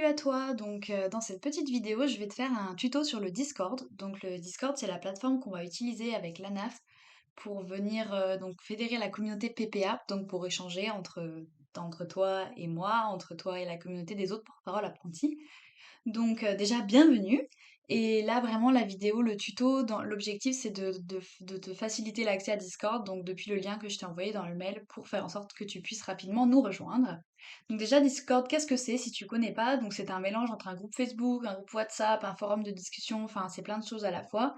à toi, dans cette petite vidéo, je vais te faire un tuto sur le Discord. Donc le Discord, c'est la plateforme qu'on va utiliser avec l'ANAF pour venir fédérer la communauté PPA, donc pour échanger entre toi et moi, entre toi et la communauté des autres porte-parole apprentis. Déjà, bienvenue. Et là, vraiment, la vidéo, le tuto, l'objectif, c'est de te faciliter l'accès à Discord, donc depuis le lien que je t'ai envoyé dans le mail, pour faire en sorte que tu puisses rapidement nous rejoindre. Donc déjà, Discord, qu'est-ce que c'est si tu connais pas? Donc c'est un mélange entre un groupe Facebook, un groupe WhatsApp, un forum de discussion, enfin c'est plein de choses à la fois.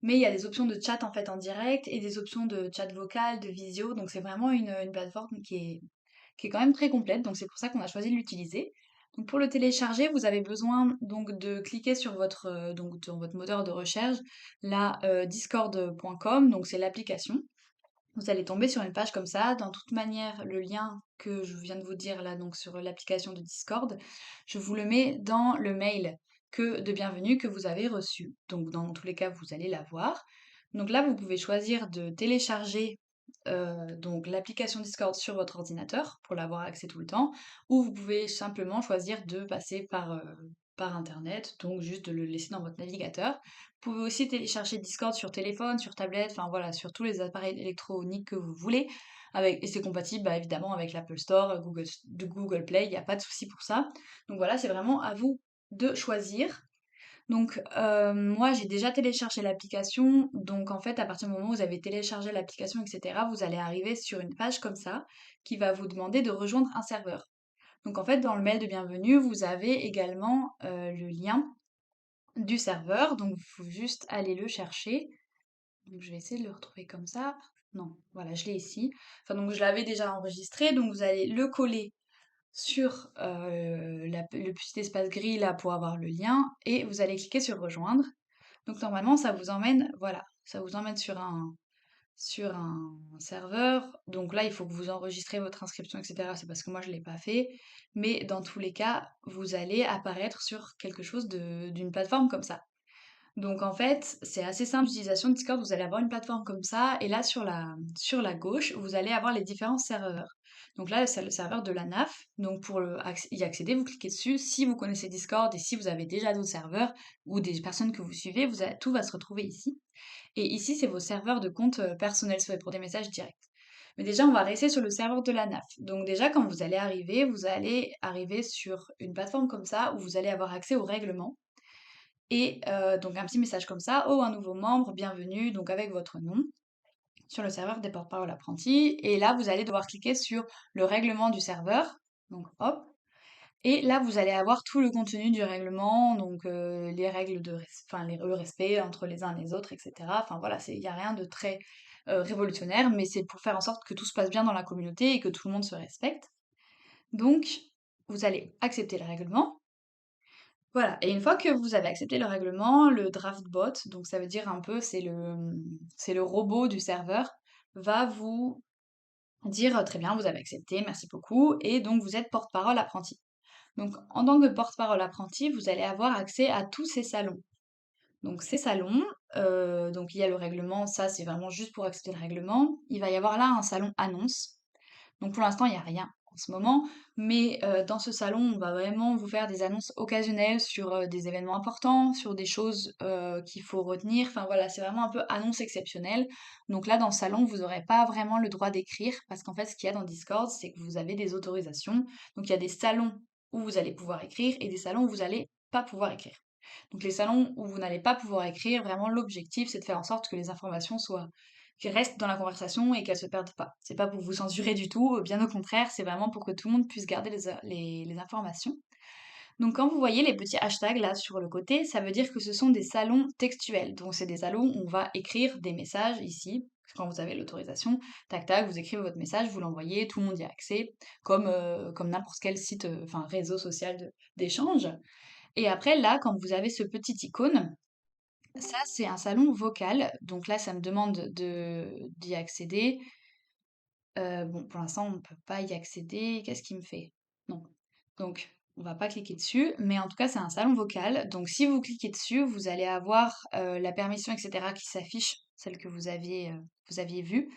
Mais il y a des options de chat en fait en direct et des options de chat vocal, de visio, donc c'est vraiment une plateforme qui est quand même très complète, donc c'est pour ça qu'on a choisi de l'utiliser. Donc pour le télécharger, vous avez besoin donc de cliquer sur dans votre moteur de recherche, là discord.com, donc c'est l'application. Vous allez tomber sur une page comme ça. Dans toute manière, le lien que je viens de vous dire là, donc sur l'application de Discord, je vous le mets dans le mail de bienvenue que vous avez reçu. Donc dans tous les cas, vous allez l'avoir. Donc là, vous pouvez choisir de télécharger donc l'application Discord sur votre ordinateur pour l'avoir accès tout le temps, ou vous pouvez simplement choisir de passer par Internet, donc juste de le laisser dans votre navigateur. Vous pouvez aussi télécharger Discord sur téléphone, sur tablette, enfin voilà, sur tous les appareils électroniques que vous voulez. Et c'est compatible évidemment avec l'Apple Store, Google Play, il n'y a pas de souci pour ça. Donc voilà, c'est vraiment à vous de choisir. Moi, j'ai déjà téléchargé l'application. Donc, en fait, à partir du moment où vous avez téléchargé l'application, etc., vous allez arriver sur une page comme ça qui va vous demander de rejoindre un serveur. Donc, en fait, dans le mail de bienvenue, vous avez également le lien du serveur. Donc, il faut juste aller le chercher. Donc, je vais essayer de le retrouver comme ça. Non, voilà, je l'ai ici. Enfin, donc, je l'avais déjà enregistré. Donc, vous allez le coller sur le petit espace gris là pour avoir le lien et vous allez cliquer sur rejoindre. Donc normalement ça vous emmène, voilà, ça vous emmène sur un serveur. Donc là il faut que vous enregistrez votre inscription, etc. C'est parce que moi je ne l'ai pas fait. Mais dans tous les cas, vous allez apparaître sur quelque chose d'une plateforme comme ça. Donc en fait, c'est assez simple d'utilisation de Discord, vous allez avoir une plateforme comme ça, et là sur la gauche, vous allez avoir les différents serveurs. Donc là, c'est le serveur de la NAF, donc pour y accéder, vous cliquez dessus. Si vous connaissez Discord et si vous avez déjà d'autres serveurs ou des personnes que vous suivez, tout va se retrouver ici. Et ici, c'est vos serveurs de compte personnels, soit pour des messages directs. Mais déjà, on va rester sur le serveur de la NAF. Donc déjà, quand vous allez arriver sur une plateforme comme ça où vous allez avoir accès aux règlements. Et donc un petit message comme ça: «Oh, un nouveau membre, bienvenue», donc avec votre nom, sur le serveur des porte-parole apprentis. Et là, vous allez devoir cliquer sur le règlement du serveur, donc hop, et là, vous allez avoir tout le contenu du règlement, donc les règles enfin le respect entre les uns et les autres, etc. Enfin voilà, il n'y a rien de très révolutionnaire, mais c'est pour faire en sorte que tout se passe bien dans la communauté et que tout le monde se respecte. Donc, vous allez accepter le règlement. Voilà, et une fois que vous avez accepté le règlement, le draft bot, donc ça veut dire un peu, c'est le robot du serveur, va vous dire très bien, vous avez accepté, merci beaucoup, et donc vous êtes porte-parole apprenti. Donc en tant que porte-parole apprenti, vous allez avoir accès à tous ces salons. Donc ces salons, donc il y a le règlement, ça c'est vraiment juste pour accepter le règlement. Il va y avoir là un salon annonce. Donc pour l'instant, il n'y a rien en ce moment, mais dans ce salon, on va vraiment vous faire des annonces occasionnelles sur des événements importants, sur des choses qu'il faut retenir. Enfin voilà, c'est vraiment un peu annonce exceptionnelle. Donc là, dans le salon, vous n'aurez pas vraiment le droit d'écrire, parce qu'en fait, ce qu'il y a dans Discord, c'est que vous avez des autorisations. Donc il y a des salons où vous allez pouvoir écrire et des salons où vous n'allez pas pouvoir écrire. Donc les salons où vous n'allez pas pouvoir écrire, vraiment l'objectif, c'est de faire en sorte que les informations qui restent dans la conversation et qu'elles se perdent pas. C'est pas pour vous censurer du tout, bien au contraire, c'est vraiment pour que tout le monde puisse garder les informations. Donc quand vous voyez les petits hashtags là sur le côté, ça veut dire que ce sont des salons textuels. Donc c'est des salons où on va écrire des messages ici. Quand vous avez l'autorisation, tac tac, vous écrivez votre message, vous l'envoyez, tout le monde y a accès, comme n'importe quel site, enfin réseau social d'échange. Et après là, quand vous avez ce petit icône, ça c'est un salon vocal. Donc là, ça me demande d'y accéder. Bon, pour l'instant, on ne peut pas y accéder. Qu'est-ce qu'il me fait? Non. Donc, on va pas cliquer dessus, mais en tout cas, c'est un salon vocal. Donc, si vous cliquez dessus, vous allez avoir la permission, etc., qui s'affiche, celle que vous aviez vue.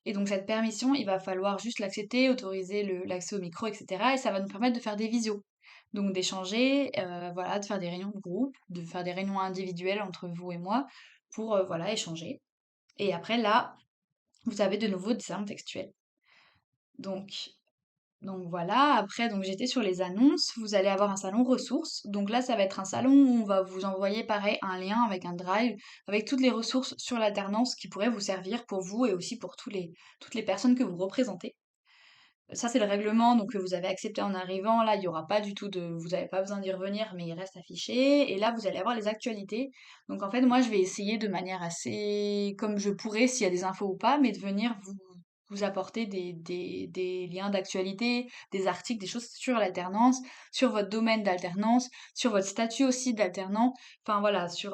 Et donc, cette permission, il va falloir juste l'accepter, autoriser l'accès au micro, etc. Et ça va nous permettre de faire des visios. Donc d'échanger, voilà, de faire des réunions de groupe, de faire des réunions individuelles entre vous et moi pour, voilà, échanger. Et après là, vous avez de nouveau des salons textuels. Donc donc voilà, après donc j'étais sur les annonces, vous allez avoir un salon ressources. Donc là, ça va être un salon où on va vous envoyer pareil un lien avec un drive, avec toutes les ressources sur l'alternance qui pourraient vous servir pour vous et aussi pour toutes les personnes que vous représentez. Ça, c'est le règlement donc que vous avez accepté en arrivant. Là, il y aura pas du tout vous n'avez pas besoin d'y revenir, mais il reste affiché. Et là, vous allez avoir les actualités. Donc en fait, moi, je vais essayer de manière assez comme je pourrais s'il y a des infos ou pas, mais de venir vous apporter des liens d'actualité, des articles, des choses sur l'alternance, sur votre domaine d'alternance, sur votre statut aussi d'alternant. Enfin voilà, sur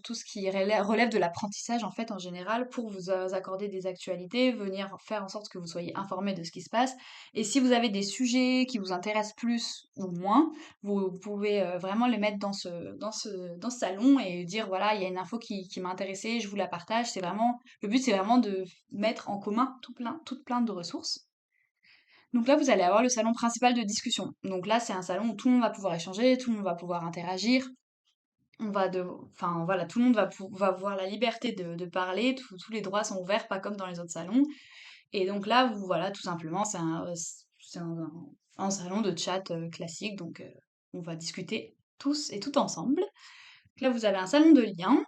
tout ce qui relève de l'apprentissage en fait en général pour vous accorder des actualités, venir faire en sorte que vous soyez informés de ce qui se passe. Et si vous avez des sujets qui vous intéressent plus ou moins, vous pouvez vraiment les mettre dans ce salon et dire voilà, il y a une info qui m'a intéressée, je vous la partage. Le but c'est vraiment de mettre en commun toutes plein de ressources. Donc là, vous allez avoir le salon principal de discussion. Donc là, c'est un salon où tout le monde va pouvoir échanger, tout le monde va pouvoir interagir. On va de Enfin voilà, tout le monde va avoir la liberté de parler, tous les droits sont ouverts, pas comme dans les autres salons. Et donc là, voilà, tout simplement, c'est un salon de chat classique, donc on va discuter tous et tout ensemble. Là, vous avez un salon de liens.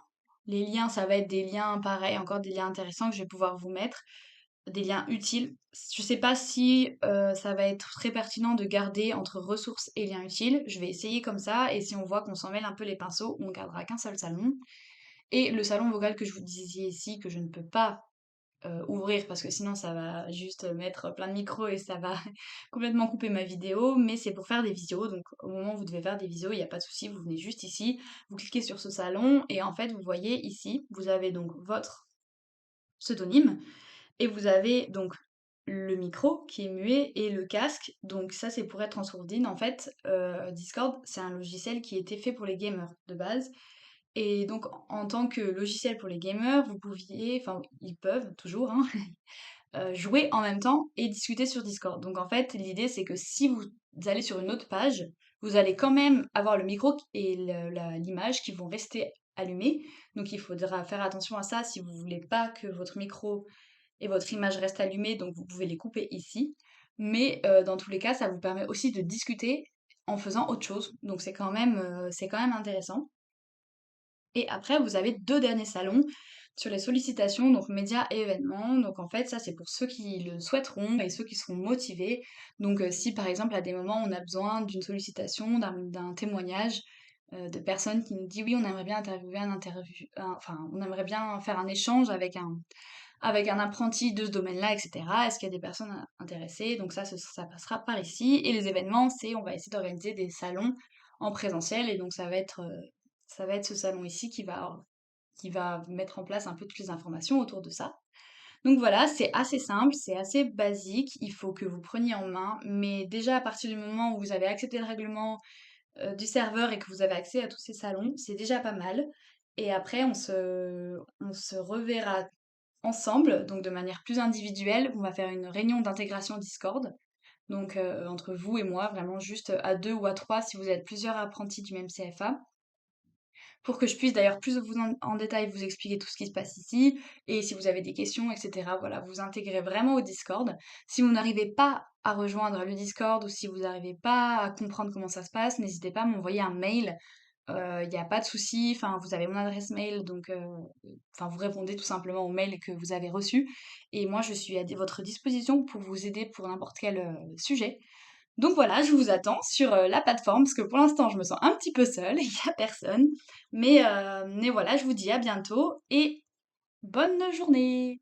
Les liens, ça va être des liens, pareil, encore des liens intéressants que je vais pouvoir vous mettre, des liens utiles. Je sais pas si ça va être très pertinent de garder entre ressources et liens utiles. Je vais essayer comme ça, et si on voit qu'on s'en mêle un peu les pinceaux, on gardera qu'un seul salon. Et le salon vocal que je vous disais ici, que je ne peux pas ouvrir parce que sinon ça va juste mettre plein de micros et ça va complètement couper ma vidéo, mais c'est pour faire des visios, donc au moment où vous devez faire des visios, il n'y a pas de souci, vous venez juste ici, vous cliquez sur ce salon et en fait vous voyez ici, vous avez donc votre pseudonyme et vous avez donc le micro qui est muet et le casque, donc ça c'est pour être en sourdine. En fait, Discord c'est un logiciel qui était fait pour les gamers de base et donc en tant que logiciel pour les gamers, vous pouviez, enfin ils peuvent toujours, hein, jouer en même temps et discuter sur Discord. Donc en fait, l'idée c'est que si vous allez sur une autre page, vous allez quand même avoir le micro et l'image qui vont rester allumés. Donc il faudra faire attention à ça si vous voulez pas que votre micro et votre image restent allumées, donc vous pouvez les couper ici. Mais dans tous les cas, ça vous permet aussi de discuter en faisant autre chose. Donc c'est quand même intéressant. Et après, vous avez deux derniers salons sur les sollicitations, donc médias et événements. Donc en fait, ça c'est pour ceux qui le souhaiteront et ceux qui seront motivés. Donc si par exemple à des moments on a besoin d'une sollicitation, d'un témoignage de personnes qui nous disent oui, on aimerait bien interviewer enfin on aimerait bien faire un échange avec un apprenti de ce domaine-là, etc. Est-ce qu'il y a des personnes intéressées? Donc ça passera par ici. Et les événements, on va essayer d'organiser des salons en présentiel et donc ça va être ce salon ici qui va mettre en place un peu toutes les informations autour de ça. Donc voilà, c'est assez simple, c'est assez basique, il faut que vous preniez en main, mais déjà à partir du moment où vous avez accepté le règlement du serveur et que vous avez accès à tous ces salons, c'est déjà pas mal. Et après, on se reverra ensemble, donc de manière plus individuelle. On va faire une réunion d'intégration Discord, donc entre vous et moi, vraiment juste à deux ou à trois si vous êtes plusieurs apprentis du même CFA pour que je puisse d'ailleurs plus en détail vous expliquer tout ce qui se passe ici, et si vous avez des questions, etc. Voilà, vous intégrez vraiment au Discord. Si vous n'arrivez pas à rejoindre le Discord ou si vous n'arrivez pas à comprendre comment ça se passe, n'hésitez pas à m'envoyer un mail. Il n'y a pas de souci, enfin, vous avez mon adresse mail, donc enfin, vous répondez tout simplement au mail que vous avez reçu. Et moi, je suis à votre disposition pour vous aider pour n'importe quel sujet. Donc voilà, je vous attends sur la plateforme, parce que pour l'instant, je me sens un petit peu seule, il n'y a personne. Mais voilà, je vous dis à bientôt et bonne journée!